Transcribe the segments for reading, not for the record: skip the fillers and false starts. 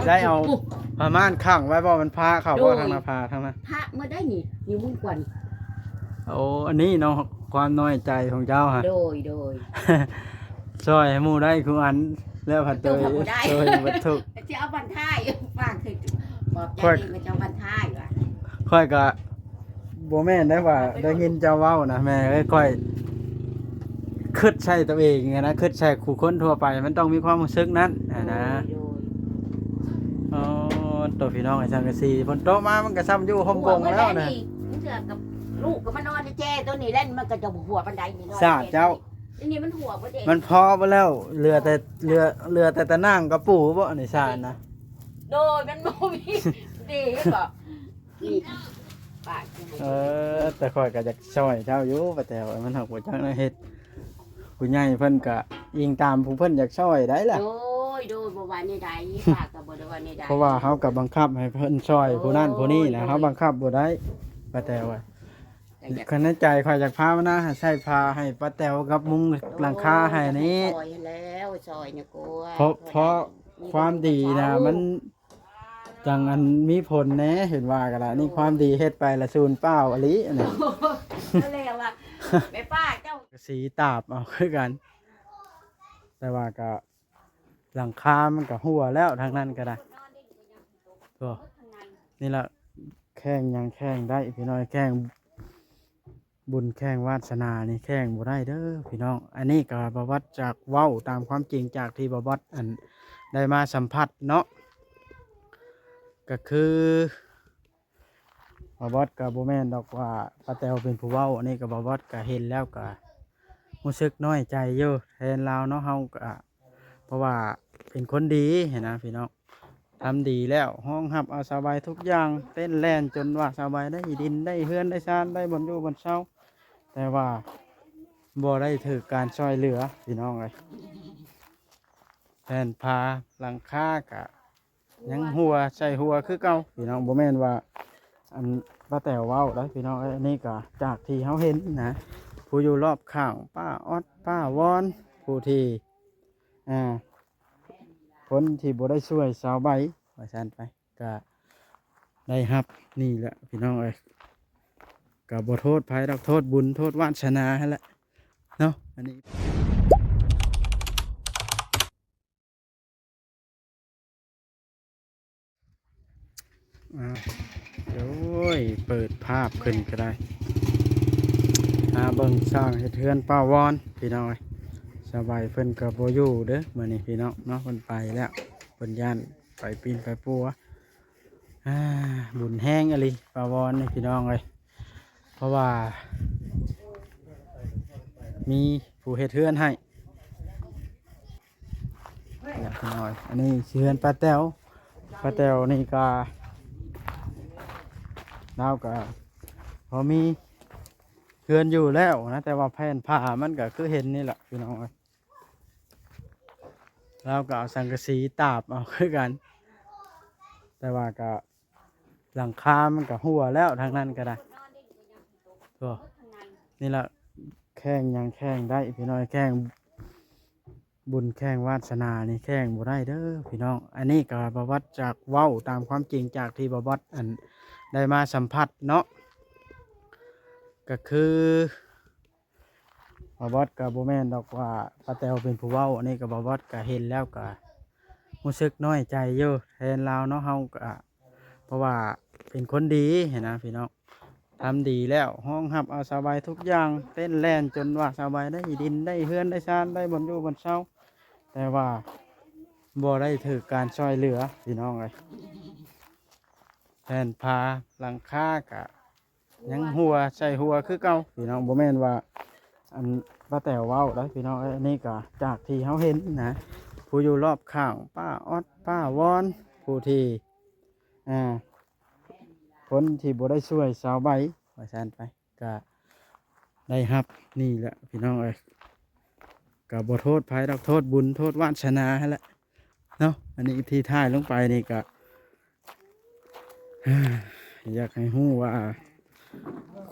ได้เอาผ้าม่านข้างไว้บ่มันพาเข้าบ่ทางหน้าผาทางนั้นพระเมื่อได้นี่อยู่มุ่งกวนโอ้อันนี้เนาะความน้อยใจของเจ้าฮะโดยช่วยให้หมู่ได้คืออันแล้วผัดตัวช่วยวัตถุจะเอาบันท้ายฝากคือบอกใจดีมันจะเอาบันท้ายว่ะค่อยก็บ่แม่นได้ว่าได้ยินเจ้าเว้านะแม่ค่อยคิดใช่ตัวเองนะคิดใช่คู่คนทั่วไปมันต้องมีความรู้สึกนั้นนะอ๋อตัวพี่น้องไอ้สังกะสีฝนตกมามันก็ซ้ำอยู่ห่มบงแล้วนะมันเสือกับลูกก็มานอนในแจ้ตัวนี้เล่นมันก็จะหัวบันไดนี่นอนสาดเจ้านี่มันหัวบ่เด็กมันพอบ่แล้วเรือแต่ตะนางกับปู่บ่ในสารนะโดยมันบ่มีดีบ่นี่ป้าแต่ข่อยก็อยากช่วยเจ้าอยู่แต่ว่ามันหักบ่จักนะเฮ็ดผู้ใหญ่เพิ่นก็ยิงตามผู้เพิ่นอยากช่วยได้ล่ะโดยบ่ว่าในใดป้าก็บ่ได้ว่าในใดเพราะว่าเฮาก็บังคับให้เพิ่นช่วยผู้นั้นผู้นี้นะเฮาบังคับบ่ได้ป้าแตวคันในใจข่อยอยากพามันนะใช้พาให้ป้าแตวกับมุงหลังคาให้นี้ซอยแล้วซอยเนี่ยกลัวเพราะความดีนะมันจังอันมีผลแน่เห็นว่ากันละนี่ความดีเฮ็ดไปละศูนย์เปล่าอลิอันนี้ก็เลยว่าแม่ป้าเจ้าสีตาบเอาคือกันแต่ว่าก็หลังคามันก็หัวแล้วทางนั้นก็ได้ตัวนี่ละแข้งยังแข้งได้พี่น้อยแข้งบุญแข้งวาสนานี่แข้งบ่ได้เด้อพี่น้องอันนี้ก็บวัดจากเว้าตามความจริงจากที่บวัดอันได้มาสัมผัสเนาะก็คือบวัดกับโบแมนดอกว่าป้าแตวเป็นผู้เว้าอันนี้กับบวัดก็เห็นแล้วก็รู้สึกน้อยใจเยอะแทนเราเนาะเฮาก็เพราะว่าเป็นคนดีเห็นนะพี่น้องทำดีแล้วห้องหับเอาสบายทุกอย่างเต้นแล่นจนว่าสบายได้ดินได้เฮือนได้ชานได้บนอยู่บนเช้าแต่ว่าบ่ได้ถือการช่วยเหลือพี่น้องเลยแทนพาหลังคากะยังหัวใส่หัวคือเก่าพี่น้องบ่แม่นว่าอันป้าแต๋วเว้าได้พี่น้องอันนี้ก็จากที่เขาเห็นนะผู้อยู่รอบข้างป้าออดป้าวอนผู้ที่คนที่บ่ได้ช่วยสาวใบว่าซั่นไปก็ได้รับนี่แหละพี่น้องเอ้ยก็บ่โทษภัยดอกโทษบุญโทษวาสนาหั่นแหละเนาะอันนี้เดี๋ยวเปิดภาพขึ้นก็ได้เบิ่งสร้างเฮ็ดเฮือนป้าวอนพี่น้องสบายเพิ่นกับโบอยู่เด้อมื้อนี้พี่น้องเนาะเพิ่นไปแล้วเพิ่นย่านไปปีนไปปัวบุญแห้งอะไรป้าวอนนี่พี่น้องเลยเพราะว่ามีผู้เฮ็ดเฮือนให้อยากน้อยอันนี้เฮือนป้าแต๋วนี่ก็เราก็พอมีเฮือนอยู่แล้วนะแต่ว่าแผ่นผ้ามันก็คือเห็นนี่แหละพี่น้องเราก็เอาสังกะสีตาบเอาคือกันแต่ว่าก็หลังคามันก็หัวแล้วทางนั้นก็ได้ตัวนี่แหละแข้งยังแข้งได้พี่น้อยแข้งบุญแข้งวาสนานี่แข้งบ่ได้เด้อพี่น้องอันนี้ก็บวัดจากเว้าตามความจริงจากที่บวัดอันได้มาสัมผัสเนาะก็คือบวัดกับโบแมนดอกว่าป้าแตวเป็นผู้เว้าอันนี้กับบวัดก็เห็นแล้วก็รู้สึกน้อยใจเยอะแทนเราเนาะเฮาก็เพราะว่าเป็นคนดีเห็นนะพี่น้องทำดีแล้วห้องหับเอาสบายทุกอย่างเต้นแล่นจนว่าสบายได้ดินได้เฮือนได้ชานได้บนอยู่บนเช้าแต่ว่าบ่ได้ถือการช่วยเหลือพี่น้องเลยแทนพาหลังคากะยังหัวใส่หัวคือเก่าพี่น้องบ่แม่นว่าอันป้าแต๋วเว้าได้พี่น้องอันนี้ก็จากที่เขาเห็นนะผู้อยู่รอบข้างป้าออดป้าวอนผู้ที่คนที่บ่ได้ช่วยสาวใบว่าซั่นไปก็ได้รับนี่แหละพี่น้องเอ้ยก็บ่โทษภัยดอกโทษบุญโทษวาสนาหั่นแหละเนาะอันนี้ที่ท้ายลงไปนี่ก็อยากให้ฮู้ว่า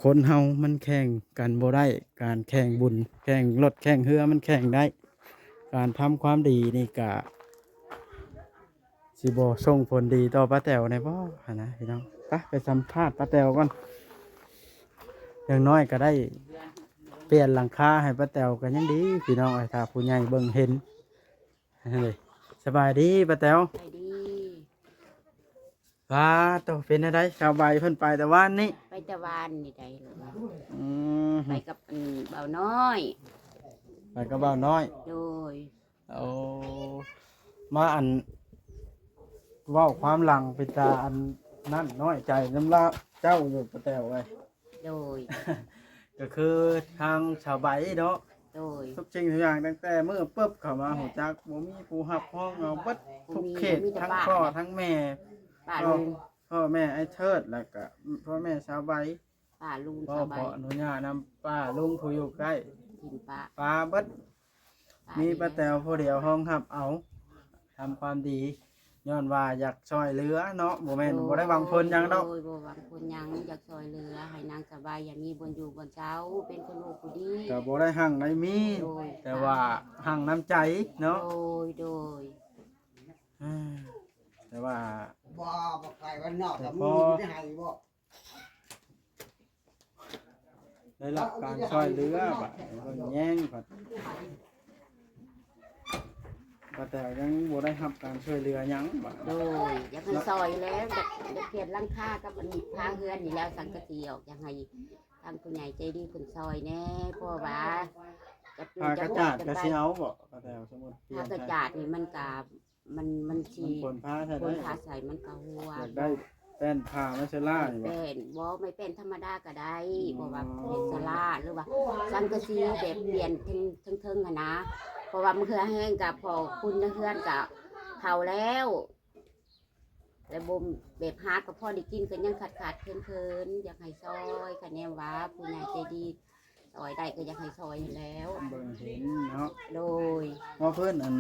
คนเฮามันแข่งกันบ่ได้การแข่งบุญแข่งรถแข่งเรือมันแข่งได้การทำความดีนี่ก็ สิบ่ส่งผลดีต่อป้าแต๋วในบ่หั่นนะพี่น้องไปสัมภาษณ์ป้าแต๋วก่อนอย่างน้อยก็ได้เปลี่ยนหลังคาให้ป้าแต๋วก็ยังดีพี่น้องไอ้ถ้าผู้ใหญ่เบิ่งเห็นเลยสบายดีป้าแต๋ว ไปดี ว้าตัวเป็นอะไรชาวใบเพิ่นไปแต่วันนี้ ไปตะวันนี่ได้เลย อืม ไปกับอันเบาน้อย ไปกับบ่าวน้อย โดย เอามาอันเว้าความหลังเป็นตาอันนั่นน้อยใจน้ำละเจ้าอยู่ป้าแต๋วไว้ โดย ก็คือทางชาวใบเนาะ โดย ทุกสิ่งทุกอย่างตั้งแต่เมื่อปุ๊บเข้ามาหูจักบ่มีผู้หับห้องเอาเบัดทุกเขตทั้งพ่อทั้งแม่ ป้าลุง พ่อแม่ไอ้เทิดแล้วก็พ่อแม่ชาวใบ ป้าลุง พ่อ สบา ขอย อนุญาตนำป้าลุงผู้อยู่ใกล้ กินป้า ป้าเบัดมีป้าแตวผู้เดียวห้องหับเอาทำความดีย้อนว่าอยากช่วยเหลือเนาะบ่แม่นบ่ได้หวังผลหยังดอก โดยบ่หวังผลหยังอยากซอยเหลือให้นางสบายอย่างมีบนอยู่บนเช้าเป็นคนลูกผู้ดี ก็บ่ได้หั่งได้มี โดย แต่ว่าหั่งน้ำใจเนาะ โดย อ่าแต่ว่า บ่ไปวันนอกกับมึงจะให้บ่ ได้รับการช่วยเหลือบัดเพิ่นแย่งบัดป้าแตวยังบ่ได้รับการช่วยเหลือหยังบัด โดยอยากให้ซอยแล้วอยากเปลี่ยนหลังคากับอันนี้พาเฮือนนี่แล้วสังกะสีออกอยากให้ทางผู้ใหญ่ใจดีเพิ่นซอยแน่เพราะว่าจะปลู พากระจาดก็สิเอาบ่ป้าแตวสมมุติเปลี่ย พาน กระ ให้ จาดนี่มันก็มันสิ มันผลพาใช่ ค ได้ นพาใส่มันก็หัว อยากได้แป้นผ้ามัชล่านี่บ่ เป็นบ่ไม่เป็นธรรมดาก็ได้เพราะว่าเป็นสลาหรือว่าสังกะสีแบบเปลี่ยนทึ่งๆอะนะเพราะว่ามันคือแห้งกับพอคุณเพื่อนกับเผาแล้วแต่บ่มแบบหากับพ่อได้กินก็ยังขาดเคินๆอยากให้ซอยคะแนนว่าผู้ใหญ่ใจดีซอยได้ก็อยากให้ซอยอยู่แล้ว เบิ่งเห็นเนาะ โดย ว่าเพิ่นอัน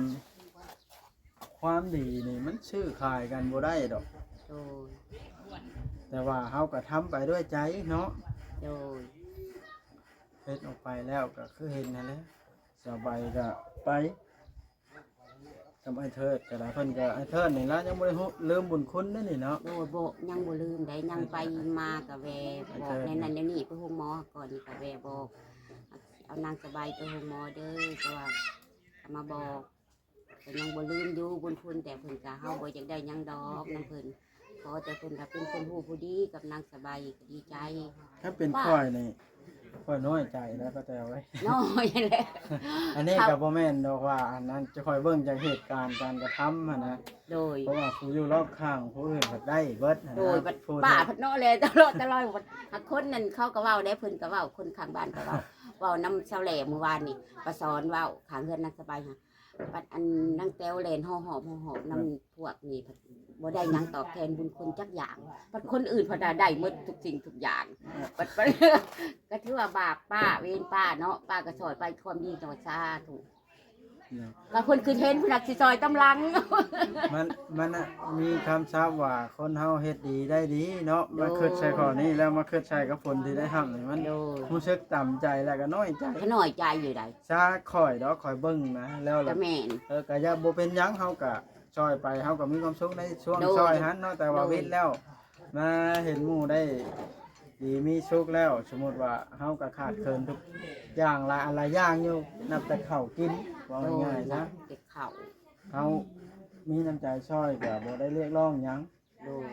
ความดีนี่มันชื่อขายกันบ่ได้ดอก โดย แต่ว่าเฮาก็ทำไปด้วยใจเนาะ โดย เฮ็ดออกไปแล้วก็คือเห็นนั่นแหละสบายก็ไปกับไอ้เทิดก็ได้เพิ่นก็ไอ้เทิดนี่ล่ะยังบ่ได้ลืมบุญคุณเด้อนี่เนาะ โดยโบยังบ่ลืมได้ยังไปมากับแวบอกในนั้นเดี๋ยวนี้ไปห้องหมอก่อนกับแวบอกเอานางสบายไปห้องหมอเด้อเพราะว่าเอามาบอกแต่ยังบ่ลืมอยู่บุญคุณแต่เพิ่นก็เฮาบ่อยากได้หยังดอกนำเพิ่นขอแต่เพิ่นก็เป็นคนฮู้ผู้ดีกับนางสบายก็ดีใจ ถ้าเป็นข่อยนี่ข่อยน้อยใจแล้วก็แต่ไว้ น้อยแหละ อันนี้ก็บ่แม่นดอกว่าอันนั้นจะคอยเบิ่งจากเหตุการณ์การกระทำหั่นนะ โดย เพราะว่าผู้อยู่รอบข้างผู้อื่นก็ได้เบิดหั่น โดย นะ บัด ผู้ ป้า ที่ พัดเนาะเลยตลอดหากคนนั้นเขาก็เว้าได้เพิ่นก็เว้าคนข้างบ้านก็เว้าเว้านำเสาแหล่มื้อวานนี่ประสอนเว้าข้างเฮือนนางสบายค่ะบัดอันนางแต้วแลนห่อหอบนำพวกนี้บ่ได้หยังตอบแทนบุญคุณจักอย่างบัดคนอื่นเพอได้หมดทุกสิ่งทุกอย่างบัด ก็ถือว่าบาปป้าเวรป้าเนาะป้าก็ซอยไปความดีจังหวัดสาธุบางคนคือเห็นผู้หลักสิซอยตำลัง มันน่ะมีคำทราบว่าคนเฮาเฮ็ดดีได้ดีเนาะมาคิดใส่ข้อนี้แล้วมาคิดใส่กับผลที่ได้ทำนี่มัน โดย รู้สึกต่ำใจแล้วก็น้อยใจ ขน้อยใจอยู่ใด ซาข่อยดอกข่อยเบิ่งนะแล้ว จะ ล่ะ แม่น ก็อย่าบ่เป็นหยังเฮาก็ช่วยไปเฮาก็มีความสุขในช่วง โดย ช่วยหันเนาะแต่ว่า โดย วิทย์แล้ว มาเห็นหมู่ได้ดีมีสุขแล้ว สมมุติว่าเฮาก็ขาดเคินทุกอย่างหลายอะไรอย่างอยู่นับแต่ข้าวกินว่า โดย ง่ายๆ นะ นะ เก็บเข่า เฮามีน้ำใจช่วยก็บ่ได้เรียกร้องหยัง โดย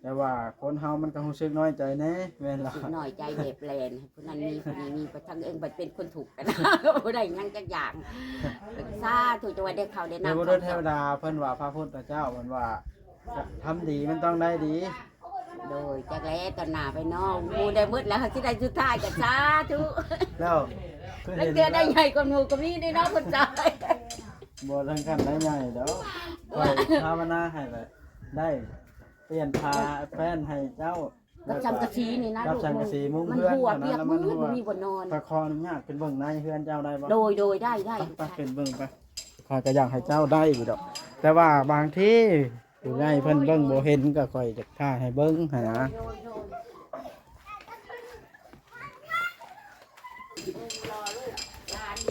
แต่ว่าคนเฮามันก็รู้สึกน้อยใจแน่แม่นล่ะ สิหน่อยใจเด็บแลนให้ผู้นั้นมีผู้นี้มีประทังเองบัดเป็นคนถูกกันนะ บ่ได้หยังจักอย่างซาถูกจะว่าได้เขาได้ ใน นำ บุรุษเทวดาเพิ่นว่าพระพุทธเจ้าเพิ่นว่าทำดีมันต้องได้ดี โดยจักแล้ตอนหน้าไปเนอกมูได้มืดแล้วสิได้สุดท้ายก็สาธุ แล้วคือ แล้ว เห็น เตือได้ใหญ่กว่าหมู่ก็มีได้เนาะคนใจ บ่ทันกันได้ใหญ่เด้อคอยภาวนาให้เลยได้เปลี่ยนพาแฟนให้เจ้า กับสังกะสีนี่นะ กับสังกะสีมุ้ง มัน เพื่อน หัว เท่า เปีย นั้ ก นแล้ว มื มัน ด หัว บ่มีบ่นอน ประคองอนุญาตเป็นเบิ่งในเฮือนเจ้าได้บ่ โดยได้ได้ ไปเป็นเบิ่งไปข้อยก็อยากให้เจ้าได้อยู่ดอกแต่ว่าบางทีผู้ใหญ่เพิ่นเบิ่งบ่เห็นก็ค่อยจะท่าให้เบิ่งหั่นนะ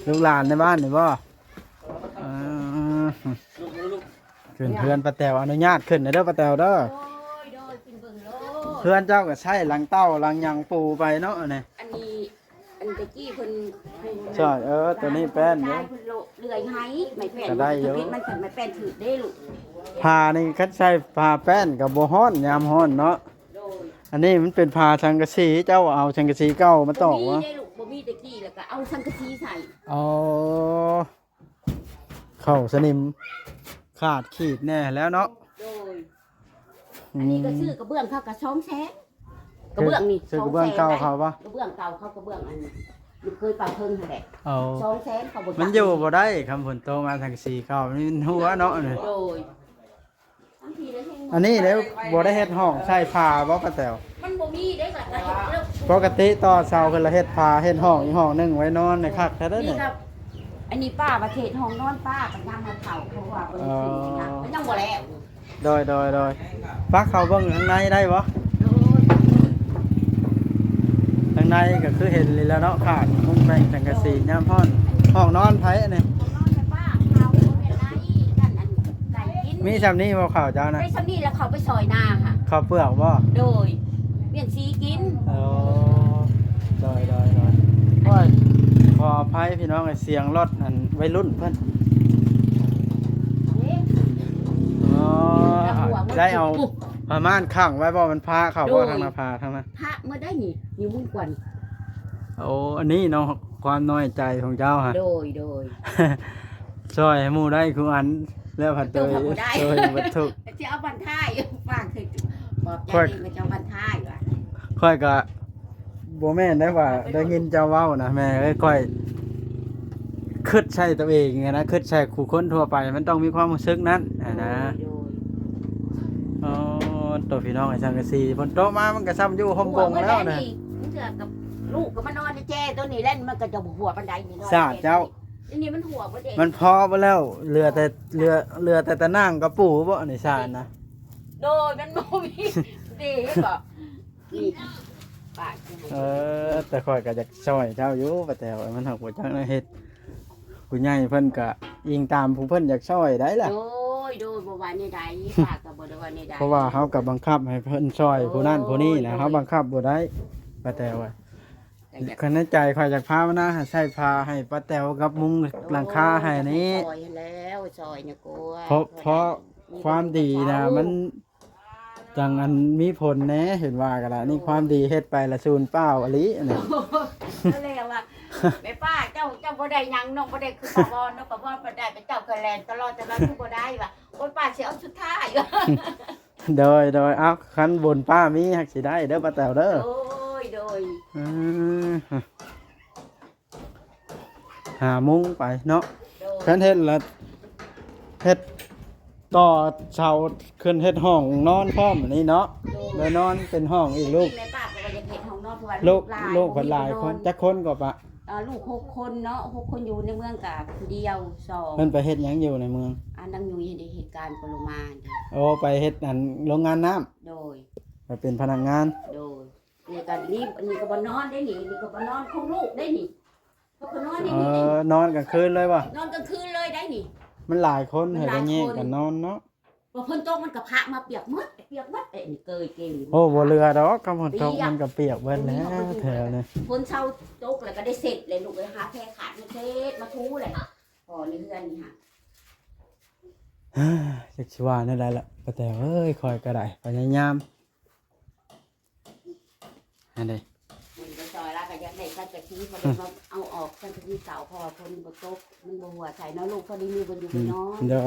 ลูกหลานในบ้านนี่บ่อ่า ขึ้นเพื่อนป้าแตวอนุญาตขึ้นเด้อป้าแตวเด้อ โดยขึ้นเบิ่งโลด เพื่อนเจ้าก็ใช้หลังเต้าหลังหยังปูไปเนาะนี่ อันนี้อันตะกี้เพิ่น ใช่ตัวนี้แป้นเด้ ได้ อ เพิ่นโลเลื่อยให้ไม่แป้น ก็ได้อยู่ มันเป็นไม่แป้นถือได้ลูก ผ้านี่คัดใช้ผ้าแป้นกับบ่ฮ้อนยามฮ้อนเนาะ โดย อันนี้มันเป็นผ้าสังกะสีเจ้าเอาสังกะสีเก่ามาตอก บ่มี วะ ได้ลูกบ่มีตะกี้แล้วก็เอาสังกะสีใส่ อ๋อเข้าสนิมขาดขีดแน่แล้วเนาะ โดยอันนี้ก็ซื้อกระเบื้องเขาก็2แสนกระเบื้องนี่ ซื้อกระเบื้องเก่าเขาปะ กระเบื้องเก่าเขากระเบื้องอันนี้ลูกเคยปาเพิ่งหั่นแหละ เอา 2แสนเขาบ่ มันอยู่บ่ได้คำฝนโตมาสังกะสีเก่ามันหัวเนาะนี่ โดยทั้งทีแล้วแห่ง อันนี้เด้บ่ได้เฮ็ดห้องใช้ผ้าบ่ป้าแตว มันบ่มีได้ก็ได้แล้ว ปกติต่อเสาคือละเฮ็ดผ้าเฮ็ดห้องอีกห้องหนึงไว้นอนในคักแท้เด้อ นี่ นี่ ครับอันนี้ป้าประเทศห้องนอนป้าก็ยังมาเผาเพราะว่าเพิ่นสิยังมันยังบ่แล้ว โดยปักเข้าเบิ่งข้างในได้บ่ โดย ข้างในก็คือเห็นเลยแล้วเนาะขาดมุ้งแปลงสังกะสียามพ่อนห้องนอนไผอันนี้ ห้องนอนให้ป้าเขาบ่แม่นไรนั่นอันไก่กิน มีซำนี้บ่ข้าวเจ้านะ ได้ซำนี้แล้วเขาไปซอยนาค่ะ ข้าวเปลือกบ่ โดยเปลี่ยนสีกิน โอ้โดยโอ้ยขออภัยพี่น้องไอ้เสียงรถอันวัยรุ่นเพิ่น เอ๊ะ อ๋อได้เอาประมาณข้างไว้บ่มันพาเข้าบ่ทางหน้าผาทางนั้น พระเมื่อได้นี่อยู่มุ่งกวน โอ้อันนี้เนาะความน้อยใจของเจ้าฮะ โดย ช่วยให้หมู่ได้คืออันแล้วผัดเตย เจ้าทำบ่ได้ ช่วยวัตถุ จะเอาบันท้ายฝากคือบอกใจ ค่อย เองว่าจะเอาบันท้ายว่ะ ค่อยก็บ่แม่นได้ว่าได้ยินเจ้าเว้านะแม่เอ้ยค่อยคิดใช่ตัวเองไงนะคิดใช่คู่คนทั่วไปมันต้องมีความรู้สึกนั้นนะ โดย อ๋อตัวพี่น้องไอ้สังกะสีฝนตกมามันก็ซ้ำอยู่ห่มบงแล้วนะ มันเถื่อกับลูกก็มานอนในแจ้ตัวนี้เล่นมันก็จะหัวบันไดนี่นอน สาดเจ้า อันนี้มันหัวบ่เด็ก มันพอไปแล้วเหลือแต่ตะนั่งกับปู่บ่ในชาตินะ โดยมันบ่มีเด็กก็นี่ปาก แต่ค่อยก็จะช่วยเจ้าอยู่แต่ว่ามันหักบ่จังนะเฮ็ดผู้ใหญ่เพิ่นก็ยิงตามผู้เพิ่นอยากช่วยได้ล่ะ โดยบ่ว่าในใดปากก็บ่ได้ว่าในใด เพราะว่าเฮาก็บังคับให้เพิ่นช่วยผู้นั้นผู้นี้นะเฮาบังคับบ่ได้ป้าแตวว่าคันในใจข่อยอยากพามานะให้ใส่พาให้ป้าแตวกับมุงหลังคาให้นี้ ซอยแล้วซอยเนี่ยกลัว เพราะความดีนะมันจังอันมีผลแหน่เห็นว่ากันละนี่ความดีเฮ็ดไปละซูนเป้าอลิอันนี้ ก็เลยว่าแม่ป้าเจ้าบ่ได้หยังน้องบ่ได้คือปะวอนน้องปะวอนบ่ได้เป็นเจ้าเคยแลนตลอดคือบ่ได้ว่ะโอ้ยป้าสิเอาสุดท้าย โดยเอาคันบนป้ามีฮักสิได้เด้อป้าแตวเด้อ โอ้ยโดย อืมหามุ้งไปเนาะ โดย คันเฮ็ดละเฮ็ดต่อเสาขึ้นเฮ็ดห้องนอนพร้อมอันนี้เนาะแล้วนอนเป็นห้องอีกลูก แม่ป้าก็ว่าจะเฮ็ดห้องนอนเพราะว่า ลูก หลาย ลูกคนหลายคนจักคนก็ปะ ลูก6คนเนาะ6คนอยู่ในเมืองกับผู้เดียว2 เพิ่นไปเฮ็ดหยังอยู่ในเมือง อันนั้นอยู่ในเหตุการณ์ปรมาณ โอ้ไปเฮ็ดอันโรงงานน้ำ โดย ไปเป็นพนักงาน โดยนี่ก็นี่นี่ก็บ่นอนได้นี่นี่ก็บ่นอนของลูกได้นี่เขาก็นอนนี่นี่ นอนกลางคืนเลยป่ะ นอนกลางคืนเลยได้นี่ มันหลายคน มัน เห็น หลาย แยก คน กันนอนเนาะ พอเพิ่นตกมันก็พระมาเปียกหมดไอ้นี่เกยเก่ง โอ้บ่เรือดอกคำฝนตกมันก็เปียกเบิดแล้วแถวนี้ คนเช่าตกแล้วก็ได้เสร็จเลยลูกเลยหาแพรขาดมาเทศมาทูเลยพอในเฮือนนี่ค่ะ จักสิว่านั่นแหละป้าแตวเอ้ยคอยก็ได้พยายามอันนี้ มันก็ซอยละก็อยากได้สักกะทีพอได้มาเอาออกสักกะทีเสาพอคนบ่ตกมันบ่หัวใส่เนาะลูกพอดีมีบ่อยู่บ่นอน โดย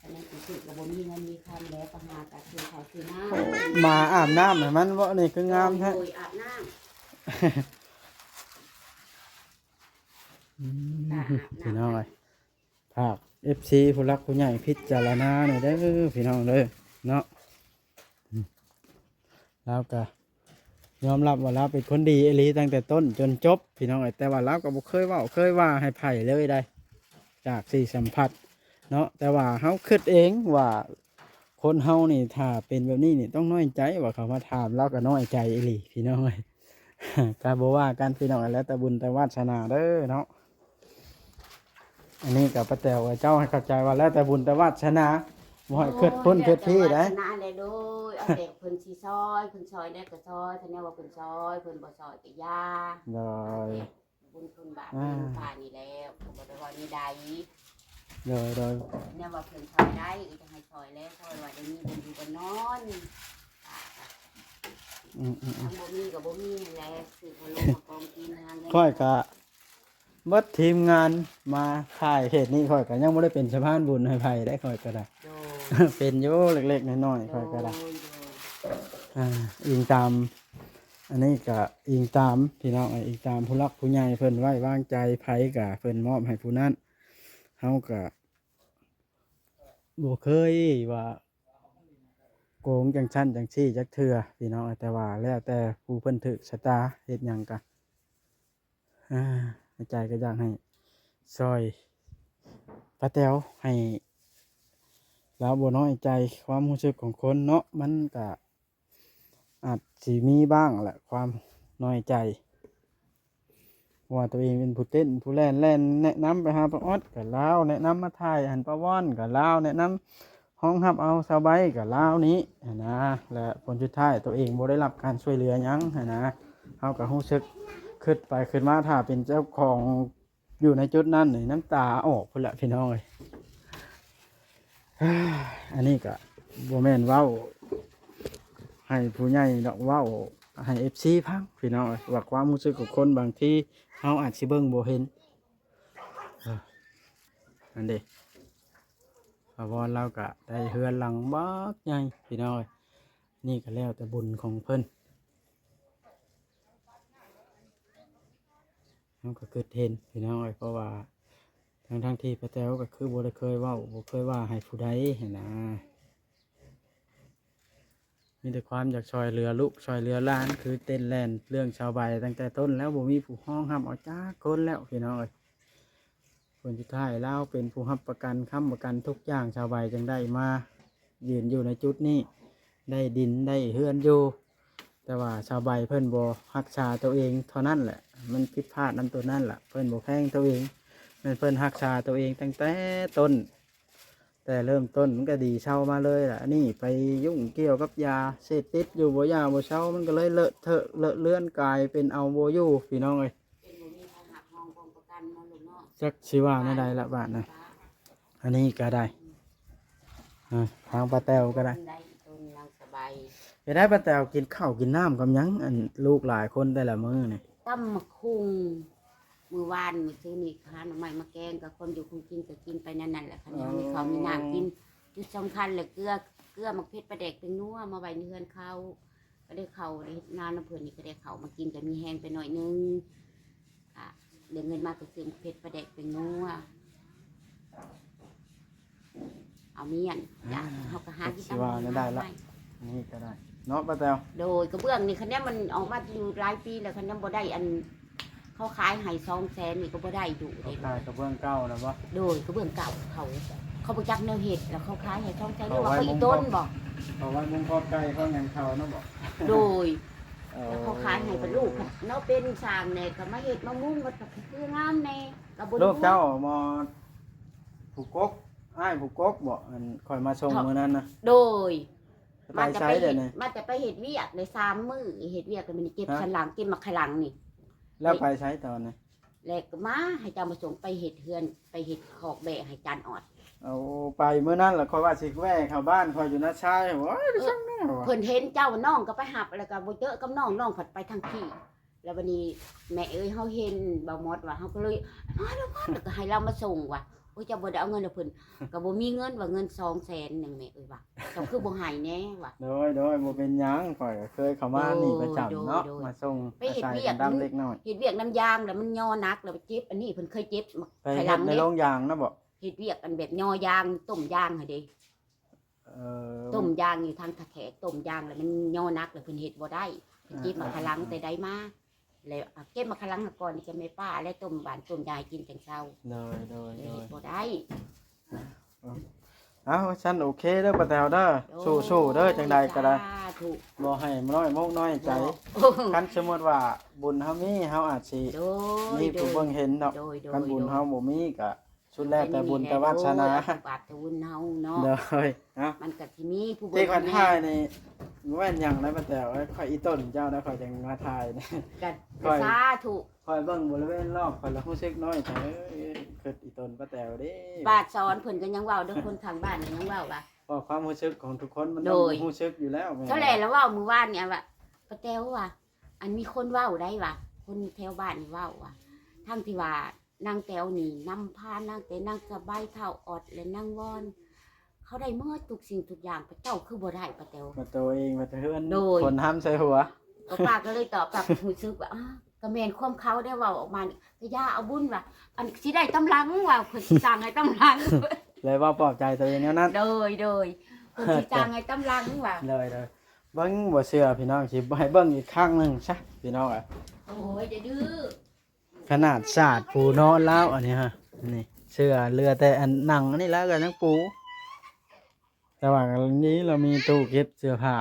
อันนั้นคือก็บ่มีเงินมีคำแล้วก็หาก็คือเขาคือน้ำ มาอาบน้ำให้มันบ่นี่คืองามแท้ โดยอาบน้ำ พี่น้องเอ้ยภาค FC ผู้รักผู้ใหญ่พิจารณาหน่อยเด้อพี่น้องเด้อเนาะแล้วก็ยอมรับว่าเราเป็นคนดีอีหลีตั้งแต่ต้นจนจบพี่น้องเอ้ยแต่ว่าเราก็บ่เคยว่าให้ไผเลยได้จากสี่สัมผัสเนาะแต่ว่าเฮาคิดเองว่าคนเฮานี่ถ้าเป็นแบบนี้นี่ต้องน้อยใจว่าเขามาถามเราก็น้อยใจอีหลีพี่น้องเอ้ย ก็บ่ว่ากันพี่น้องเอ้ยแล้วแต่บุญแต่วาสนาเด้อเนาะ อันนี้กับป้าแต๋วเจ้าให้เข้าใจว่าแล้วแต่บุญแต่วาสนาบ่ให้เกิดพ้นเกิดพี่ได้ ชนะเลยโดยเอาเด็กเพิ่นสิซอยเพิ่นซอยได้ก็ซอยถ้าแนวว่าเพิ่นซอยเพิ่นบ่ซอยก็ยา โดย บุญคุณบาปบุญผ่านนี่แล้วก็บ่ได้ว่านี่ใด โดย แนวว่าเพิ่นซอยได้ก็จะให้ซอยแล้วซอยว่าได้มีบุญอยู่บ่นอนทางบ่มีก็บ่มีนั่นแหละซื้อขนมมากองกินหาเงิน ค่อยก็เบิดทีมงานมาถ่ายเหตุนี้ค่อยก็ยังบ่ได้เป็นสะพานบุญให้ไผได้ค่อยก็ได้ โด เป็นอยู่เล็กๆน้อยๆค่อยก็ได้ อิงตามอันนี้ก็อิงตามพี่น้องอิงตามผู้รักผู้ใหญ่เพิ่นไว้วางใจไผก็เพิ่นมอบให้ผู้นั้นเฮาก็บ่เคยว่าโกงจังชั้นจังซี่จักเทื่อพี่น้องแต่ว่าแล้วแต่ผู้เพิ่นถึกชะตาเฮ็ดหยังก็ในใจก็อยากให้ซอยป้าแต๋วให้แล้วบ่น้อยใจความรู้สึกของคนเนาะมันก็อาจสิมีบ้างแหละความน้อยใจว่าตัวเองเป็นผู้เต้นผู้แล่นแนะนำไปหาป้าออดก็ลาวแนะนำมาถ่ายหันป้าว่อนก็ลาวแนะนำห้องรับเอาสบายก็ลาวนี้นะและผลสุดท้ายตัวเองบ่ได้รับการช่วยเหลือหยังนะเฮาก็รู้สึกขึ้นไปขึ้นมาถ้าเป็นเจ้าของอยู่ในจุดนั้นนี่น้ำตาออกพุ่นละพี่น้องเอ้ย อันนี้ก็บ่แม่นเว้าให้ผู้ใหญ่ดอกเว้าให้ FC พังพี่น้องเอ้ยว่าความรู้สึกของคนบางทีเฮาอาจสิเบิ่งบ่เห็นอันเด้พอวอนเราก็ได้เฮือนหลังบักใหญ่พี่น้องเอ้ยนี่ก็แล้วแต่บุญของเพิ่นเฮาก็เกิดเห็นพี่น้องเอ้ยเพราะว่าทั้งที่ป้าแต๋วก็คือบ่ได้เคยเว้าบ่เคยว่าให้ผู้ใดเห็นนะมีแต่ความอยากช่วยเหลือลูกช่วยเหลือหลานคือเต้นแล่นเรื่องชาวใบตั้งแต่ต้นแล้วบ่มีผู้ห้องห้ามเอาจ้าคนแล้วพี่น้องเอ้ยคนสุดท้ายเราเป็นผู้รับประกันค้ำประกันทุกอย่างชาวใบจึงได้มายืนอยู่ในจุดนี้ได้ดินได้เฮือนอยู่แต่ว่าชาวใบเพิ่นบ่รักษาตัวเองเท่านั้นแหละมันผิดพลาดนำตัวนั้นแหละเพิ่นบ่แข้งตัวเองเพิ่นรักษาตัวเองตั้งแต่ต้นแต่เริ่มต้นมันก็ดีเช่ามาเลยล่ะนี่ไปยุ่งเกี่ยวกับยาเสพติดอยู่บ่ยาบ่เช่ามันก็เลยเลอะเทอะเลอะเลือนกลายเป็นเอาบ่อยู่พี่น้องเอ้ย เป็นบ่มีทางหักห้องกองประกันเนาะลูกเนาะ จักสิว่าไม่ได้ละบาทนะอันนี้ก็ได้ทางป้าแตวก็ได้ ได้ต้นนางสบาย ไปได้ป้าแตวกินข้าวกินน้ำกับหยังอันลูกหลายคนแต่ละมื้อนี่ ตำมะคุงมือวานมือซื้อนี่หาหน่อไม้มาแกงกับคนอยู่คงกินก็กินไปนั่นแหละคันนี้มีเขาวมีน้ำกินจุดสำคัญเลยเกลือมักเพชรปลาแดกเป็นนัวมาไว้ในเฮือนเขาก็ได้เขาได้นานน้ำเพื่อนนี่ก็ได้เขามากินก็มีแห้งไปหน่อยนึงค่ะเดี๋ยวเงินมาก็ซื้อเพชรปลาแดกเป็นนัวเอาเมียนจ้ะเขาก็หาที่ สิว่าไม่ได้ละอันนี้ก็ได้เนาะป้าแตว โดยกระเบื้องนี่คันนี้มันออกมาอยู่หลายปีแล้วคันนี้บ่ได้อันเขาขายให้200,000นี่ก็บ่ได้อยู่ เขา เด้ ขายกระเบื้องเก่านะบ่ โดยกระเบื้องเก่าเขาบ่จักแนวเฮ็ดแล้วเขาขายให้200,000นี่ว่าเขาอีต้นบ่ เอาไว้มุงครอบไก่เขาหยังเขาเนาะบ่ โดยแล้วเขาขายให้เป็นลูกเนาะเป็นสร้างแน่ก็มาเฮ็ดมามุงก็คืองามแน่ก็บ่ได้ ลูกเจ้ามาผูกกกอ้ายผูกกกบ่อันค่อยมาส่งมื้อนั้นนะ โดย ไปใช้เดี๋ยวนี้ มันจะไปเฮ็ดเวียกได้3มื้อเฮ็ดเวียกก็มันเก็บสันหลังเก็บมาขลังนี่ แล้วไปใช้ตอนนี้ แล้วก็มาให้เจ้ามาส่งไปเฮ็ดเฮือนไปเฮ็ดขอกแบะให้จานออด เอาไปมื้อนั้นแล้วค่อยว่าสิแว่เข้าบ้านค่อยอยู่หน้าชายโอ้ยไปสั่งแม่ว่ะ เพิ่นเห็นเจ้าน้องก็ไปหับแล้วก็บ่เจอกับน้องผัดไปทางพี่แล้ววันนี้แม่เอ้ยเฮาเห็นบ่หมดว่าเฮาก็เลยแล้วก็ให้เรามาส่งว่ะโอ้ยเจ้าบ่ได้เอาเงินให้เพิ่นก็บ่มีเงินว่าเงิน200,000นึงแม่เอ้ยว่าเจ้าคือบ่ให้แน่ว่ะ โดยบ่เป็นหยังข่อยก็เคยเข้ามานี่ประจำเนาะ โดย มาส่ง ไปเฮ็ด ใส่ เวียก ดำเล็กน้อย เฮ็ดเวียกน้ำยางแล้วมันย่อนักแล้วไปเจ็บอันนี้เพิ่นเคยเจ็บ ไป ภายห เฮ็ ลั ด ง ใน เด้ โรงยางนะบ่ เฮ็ดเวียกกันแบบย่อยางต้มยางหั่นเด้ เออ ต้มยางอยู่ทางตะแขกต้มยางแล้วมันย่อนักแล้วเพิ่นเฮ็ดบ่ได้เพิ่นเจ็บมาภายหลังแต่ได้มาแล้วเก็บมาภายหลังก่อนนี่จะแม่ป้าและต้มหวานต้มยายกินจังเช้า โดย เฮ็ดบ่ได้ เอ้าฉันโอเคเด้อป้าแตวเด้อสู้ๆเด้อจังใดก็ได้ ถูก บ่ให้น้อยมกน้อยใจคันสมมุติว่าบุญเฮามีเฮาอาจสิ โด มี ยโด ผู้ ย เบิ่งเห็นดอก โดย คันบุญเฮาบ่มีก็ สุดแล้วแต่บุญแต่วาสนา บาปแต่บุญเฮาเนาะ เด้อเฮ้ยเนาะ มันก็สิมีผู้บ่ ที่คนถ่ายนี่แว่นหยังได้มาแต่ว่าข่อยอีต้นเจ้าได้ข่อยจังมาถ่ายนี่ ก็สาธุ ข่อยเบิ่งบริเวณรอบข่อยละฮู้สึกน้อยแต่เอ้ยเกิดอีต้นป้าแต๋วเด้ บาดสอนเพิ่นก็ยังเว้าเด้อคนทางบ้านน่ะยังเว้าว่า เพราะความรู้สึกของทุกคนมัน โด ต้อง ย รู้สึกอยู่แล้วม่ เท่าแหล่แล้วเว้ามื้อวานเนี่ยว่าป้าแต้วว่าอันมีคนเว้าได้ว่าคนแถวบ้านนี่เว้าว่าทั้งที่ว่านางแต้วนี่นำพานางแต่นางสบายเท่าอดและนางวอน เขาได้เมื่อทุกสิ่งทุกอย่างพระเจ้าคือบ่ได้ป้าแต้ว มาตัวเองมาเฮือน โดย คนห้ามใส่หัว ก็ป้าก็เลยตอบกลับรู้สึกว่าอ้าวก็แม่นความเขาได้เว้าออกมานี่ก็ย่าเอาบุญว่าอันสิได้ตำลังว่าเพิ่นสิจ้างให้ตำลัง เลยว่าปลอบใจตัวเองแนวนั้น โดยเพิ่นสิจ้างให้ตำลังว่า เลยเบิ่งบ่เชื่อพี่น้องสิให้เบิ่งอีกครั้งหนึงซะพี่น้องอ่ะ โอ้ยจะดื้อ ขนาดศาสตร์ปูนอนแล้วอันนี้ฮะนี่เสื้อเรือแต่อันหนังอันนี้แล้วกันทั้งปู แต่ว่าอันนี้เรามีตู้เก็บเสื้อผ้า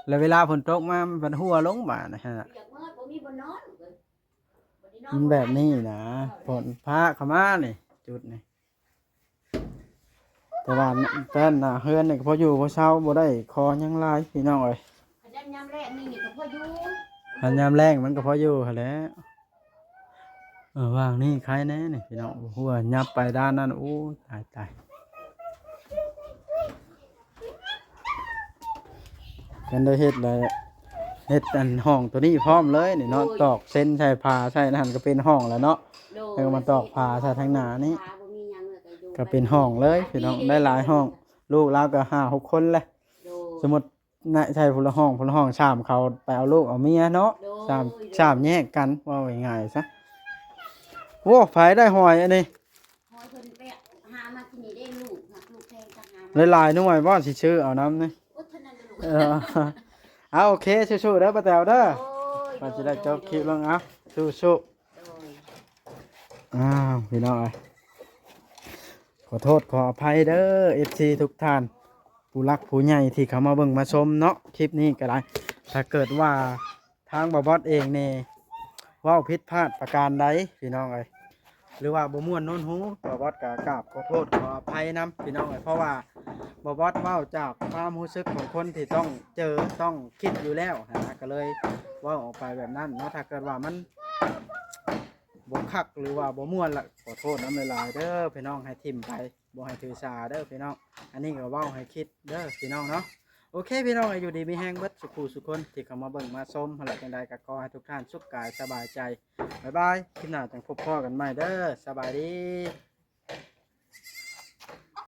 แล้วเวลาฝนตกมามันเป็นหัวลงบ่านะฮะ อยากเมื่อบ่มีบ่นอนเลยบ่ได้นอน มันแบบนี้นะฝนพาเข้ามานี่จุดนี่แต่ว่าแต่น่ะเฮือนนี่ก็พออยู่พอเช้าบ่ได้คอยังลายพี่น้องเอ้ย ขยันยามแรกนี่ก็พออยู่ หันยามแรงมันก็พออยู่หั่นแหละว่างนี่ใครแน่นี่พี่น้องหัวยับไปด้านนั้นโอ้ตายกันได้เฮ็ดเลยเฮ็ดอันห้องตัวนี้พร้อมเลยนี่เนาะตอกเส้นใส่ผ้าใส่นั่นก็เป็นห้องแล้วเนาะ โดย แล้วก็มาตอกผ้าใส่ทางหน้านี่ ผ้าบ่มีหยังเลยอยู่ ก็เป็นห้องเลยพี่น้องได้หลายห้อง ลูกเราก็5-6 คนเลย โดย สมมุตินายใช่พลห้องชามเขาไปเอาลูกเอาเมียเนาะ โดย ชามแยกกันว่าง่ายๆซะโอ้ไผได้หอยอันนี้ หอยเพิ่นไปหามาที่นี่ได้ลูกนะลูกแพงจังหามา หลายๆหน่วยบ่สิชื่อเอาน้ำนี่ โอ้เท่านั้นเลยลูก เออเอาโอเคสู้ๆเด้อป้าแต๋วเด้อ โอ้ย ก็จะได้จบคลิปแล้วเอาสู้ โดย ๆอ้าวพี่น้องเอ้ยขอโทษขออภัยเด้อ FC ทุกท่านผู้รักผู้ใหญ่ที่เขามาเบิ่งมาชมเนาะคลิปนี้ก็ได้ถ้าเกิดว่าทางบ่บอสเองนี่เว้าผิดพลาดประการใดพี่น้องเอ้ยหรือว่าบ่ม่วนโน้นหูบ่บอสก็กราบขอโทษขออภัยนํพี่น้องเอ้ยเพราะว่าบ่บอสเว้าจากความรู้สึกของคนที่ต้องเจอต้องคิดอยู่แล้วนะก็เลยเว้าออกไปแบบนั้นเนาะถ้าเกิดว่ามันบ่คักหรือว่าบ่ม่วนละขอโทษนำหลายๆเด้อพี่น้องให้ทิ่มไปบ่ให้ถือสาเด้อพี่น้องอันนี้ก็เว้าให้คิดเด้อพี่น้องเนาะโอเคพี่น้องอยู่ดีมีแฮงเบิดสุขสุขคนที่เข้ามาเบิ่งมาชมหั่นแหละจังใดก็ขอให้ทุกท่านสุขกายสบายใจบ๊ายบายคลิปหน้าจังพบพ้อกันใหม่เด้อสบายดี